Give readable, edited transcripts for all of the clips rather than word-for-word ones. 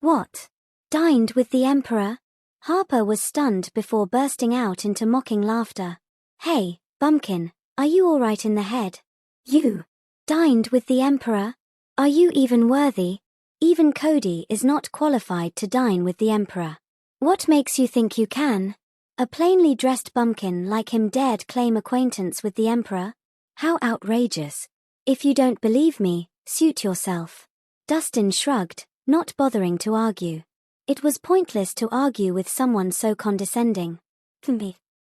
What? Dined with the Emperor? Harper was stunned before bursting out into mocking laughter. Hey, bumpkin, are you all right in the head? You dined with the Emperor? Are you even worthy? Even Cody is not qualified to dine with the Emperor. What makes you think you can? A plainly dressed bumpkin like him dared claim acquaintance with the Emperor? How outrageous. If you don't believe me, suit yourself. Dustin shrugged, not bothering to argue. It was pointless to argue with someone so condescending.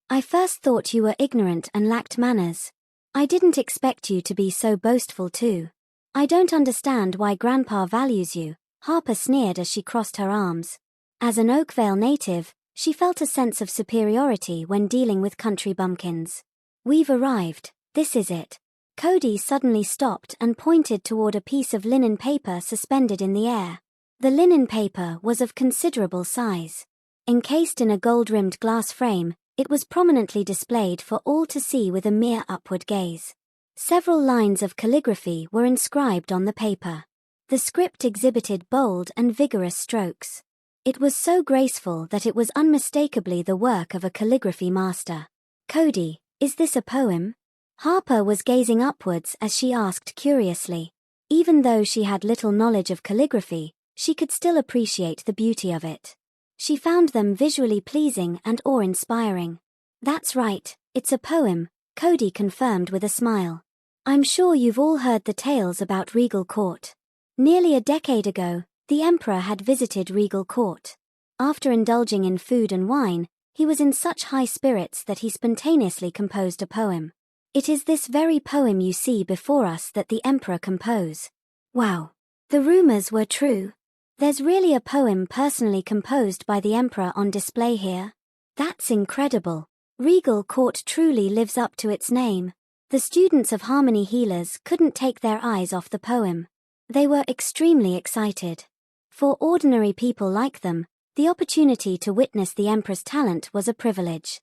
I first thought you were ignorant and lacked manners. I didn't expect you to be so boastful too. I don't understand why Grandpa values you, Harper sneered as she crossed her arms. As an Oakvale native, she felt a sense of superiority when dealing with country bumpkins. We've arrived, this is it. Cody suddenly stopped and pointed toward a piece of linen paper suspended in the air. The linen paper was of considerable size. Encased in a gold-rimmed glass frame, it was prominently displayed for all to see with a mere upward gaze. Several lines of calligraphy were inscribed on the paper. The script exhibited bold and vigorous strokes. It was so graceful that it was unmistakably the work of a calligraphy master. Cody, is this a poem? Harper was gazing upwards as she asked curiously. Even though she had little knowledge of calligraphy, she could still appreciate the beauty of it. She found them visually pleasing and awe-inspiring. That's right, it's a poem, Cody confirmed with a smile. I'm sure you've all heard the tales about Regal Court. Nearly a decade ago, the Emperor had visited Regal Court. After indulging in food and wine, he was in such high spirits that he spontaneously composed a poem. It is this very poem you see before us that the Emperor composed. Wow. The rumors were true. There's really a poem personally composed by the Emperor on display here. That's incredible. Regal Court truly lives up to its name. The students of Harmony Healers couldn't take their eyes off the poem. They were extremely excited. For ordinary people like them, the opportunity to witness the Emperor's talent was a privilege.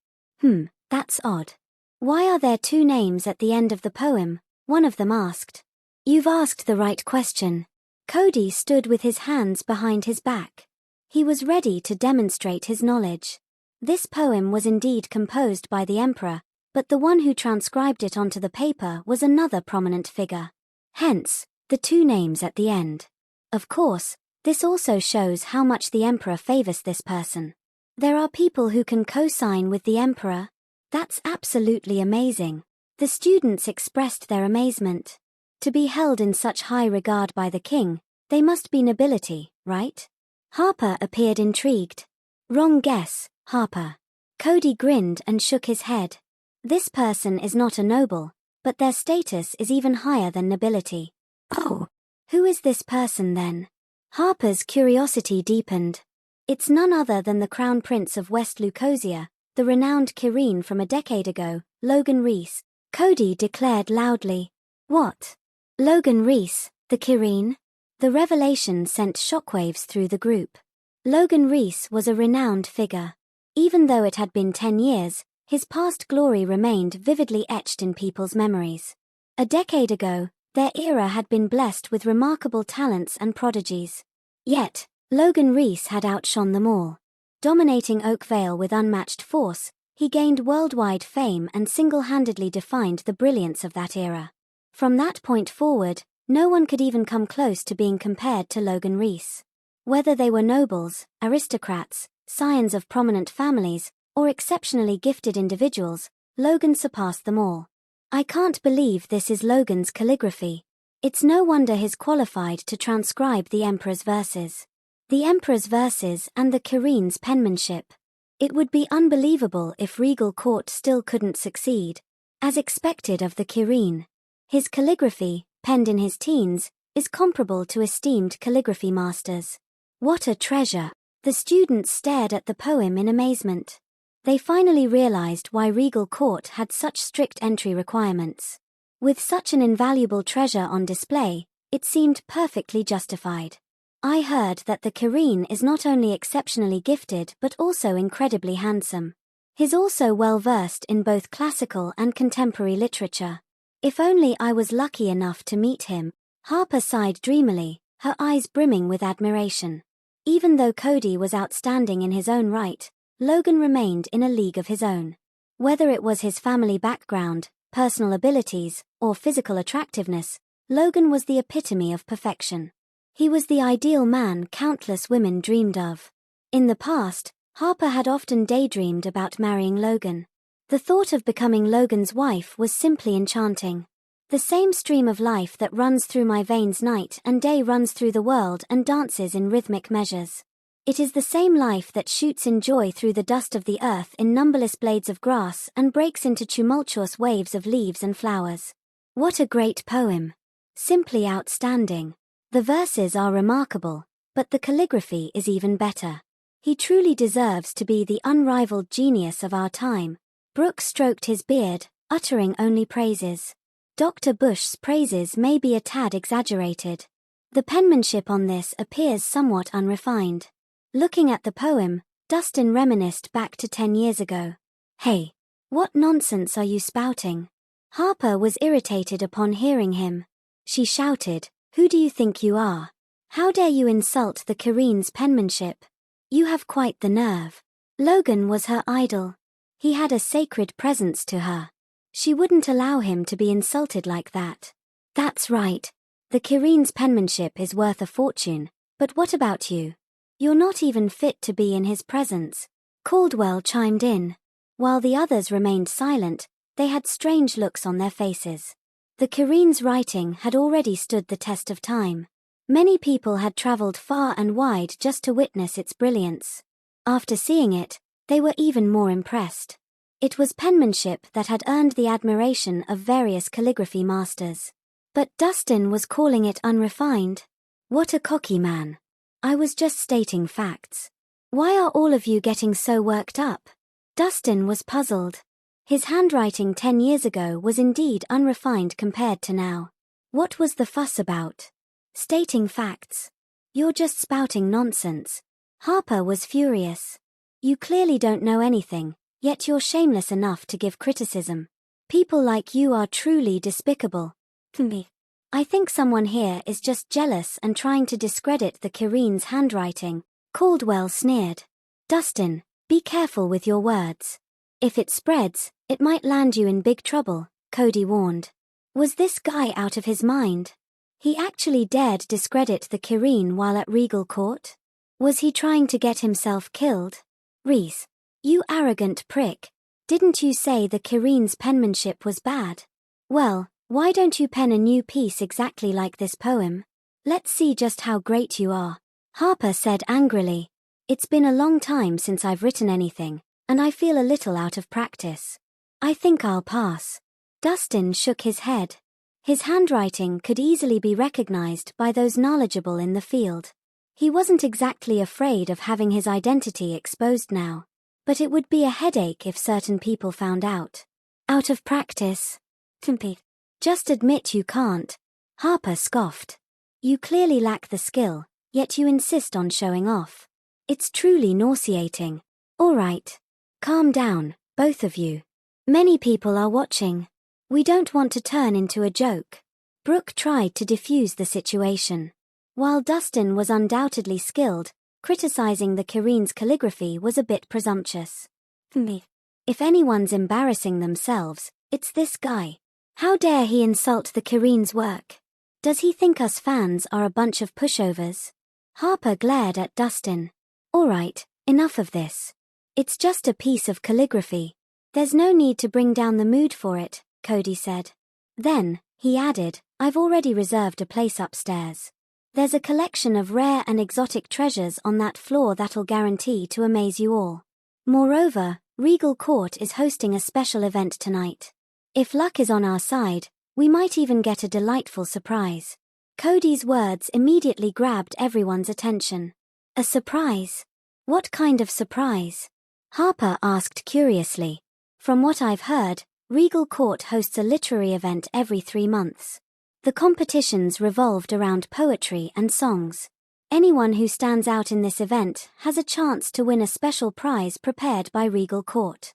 That's odd. Why are there two names at the end of the poem? One of them asked. You've asked the right question. Cody stood with his hands behind his back. He was ready to demonstrate his knowledge. This poem was indeed composed by the Emperor, but the one who transcribed it onto the paper was another prominent figure. Hence, the two names at the end. Of course, this also shows how much the Emperor favors this person. There are people who can co-sign with the Emperor. That's absolutely amazing. The students expressed their amazement. To be held in such high regard by the king, they must be nobility, right? Harper appeared intrigued. Wrong guess, Harper. Cody grinned and shook his head. This person is not a noble, but their status is even higher than nobility. Oh, who is this person then? Harper's curiosity deepened. It's none other than the Crown Prince of West Lucosia, the renowned Kirene from a decade ago, Logan Reese. Cody declared loudly. What? Logan Reese, the Kirene? The revelation sent shockwaves through the group. Logan Reese was a renowned figure. Even though it had been 10 years, his past glory remained vividly etched in people's memories. A decade ago, their era had been blessed with remarkable talents and prodigies. Yet, Logan Reese had outshone them all. Dominating Oakvale with unmatched force, he gained worldwide fame and single-handedly defined the brilliance of that era. From that point forward, no one could even come close to being compared to Logan Reese. Whether they were nobles, aristocrats, scions of prominent families, or exceptionally gifted individuals, Logan surpassed them all. I can't believe this is Logan's calligraphy. It's no wonder he's qualified to transcribe the Emperor's verses. The Emperor's verses and the Kirene's penmanship. It would be unbelievable if Regal Court still couldn't succeed. As expected of the Kirene. His calligraphy, penned in his teens, is comparable to esteemed calligraphy masters. What a treasure! The students stared at the poem in amazement. They finally realized why Regal Court had such strict entry requirements. With such an invaluable treasure on display, it seemed perfectly justified. I heard that the Kirene is not only exceptionally gifted but also incredibly handsome. He's also well versed in both classical and contemporary literature. If only I was lucky enough to meet him, Harper sighed dreamily, her eyes brimming with admiration. Even though Cody was outstanding in his own right, Logan remained in a league of his own. Whether it was his family background, personal abilities, or physical attractiveness, Logan was the epitome of perfection. He was the ideal man countless women dreamed of. In the past, Harper had often daydreamed about marrying Logan. The thought of becoming Logan's wife was simply enchanting. The same stream of life that runs through my veins night and day runs through the world and dances in rhythmic measures. It is the same life that shoots in joy through the dust of the earth in numberless blades of grass and breaks into tumultuous waves of leaves and flowers. What a great poem! Simply outstanding. The verses are remarkable, but the calligraphy is even better. He truly deserves to be the unrivaled genius of our time. Brooke stroked his beard, uttering only praises. Dr. Bush's praises may be a tad exaggerated. The penmanship on this appears somewhat unrefined. Looking at the poem, Dustin reminisced back to 10 years ago. Hey, what nonsense are you spouting? Harper was irritated upon hearing him. She shouted, "Who do you think you are? How dare you insult the Kyrie's penmanship? You have quite the nerve." Logan was her idol. He had a sacred presence to her. She wouldn't allow him to be insulted like that. That's right. The Kyrie's penmanship is worth a fortune, but what about you? You're not even fit to be in his presence. Caldwell chimed in. While the others remained silent, they had strange looks on their faces. The Kyrie's writing had already stood the test of time. Many people had traveled far and wide just to witness its brilliance. After seeing it, they were even more impressed. It was penmanship that had earned the admiration of various calligraphy masters. But Dustin was calling it unrefined. What a cocky man. I was just stating facts. Why are all of you getting so worked up? Dustin was puzzled. His handwriting 10 years ago was indeed unrefined compared to now. What was the fuss about? Stating facts. You're just spouting nonsense. Harper was furious. You clearly don't know anything, yet you're shameless enough to give criticism. People like you are truly despicable. Me. I think someone here is just jealous and trying to discredit the Kyrie's handwriting, Caldwell sneered. Dustin, be careful with your words. If it spreads, it might land you in big trouble, Cody warned. Was this guy out of his mind? He actually dared discredit the Kyrie while at Regal Court? Was he trying to get himself killed? Reese, you arrogant prick. Didn't you say the Kyrie's penmanship was bad? Well, why don't you pen a new piece exactly like this poem? Let's see just how great you are. Harper said angrily. It's been a long time since I've written anything, and I feel a little out of practice. I think I'll pass. Dustin shook his head. His handwriting could easily be recognized by those knowledgeable in the field. He wasn't exactly afraid of having his identity exposed now, but it would be a headache if certain people found out. Out of practice? Timpy. Just admit you can't. Harper scoffed. You clearly lack the skill, yet you insist on showing off. It's truly nauseating. All right. Calm down, both of you. Many people are watching. We don't want to turn into a joke. Brooke tried to defuse the situation. While Dustin was undoubtedly skilled, criticizing the Kyrie's calligraphy was a bit presumptuous. Me. If anyone's embarrassing themselves, it's this guy. How dare he insult the Kyrie's work? Does he think us fans are a bunch of pushovers? Harper glared at Dustin. All right, enough of this. It's just a piece of calligraphy. There's no need to bring down the mood for it, Cody said. Then, he added, I've already reserved a place upstairs. There's a collection of rare and exotic treasures on that floor that'll guarantee to amaze you all. Moreover, Regal Court is hosting a special event tonight. If luck is on our side, we might even get a delightful surprise. Cody's words immediately grabbed everyone's attention. A surprise? What kind of surprise? Harper asked curiously. From what I've heard, Regal Court hosts a literary event every 3 months. The competitions revolved around poetry and songs. Anyone who stands out in this event has a chance to win a special prize prepared by Regal Court.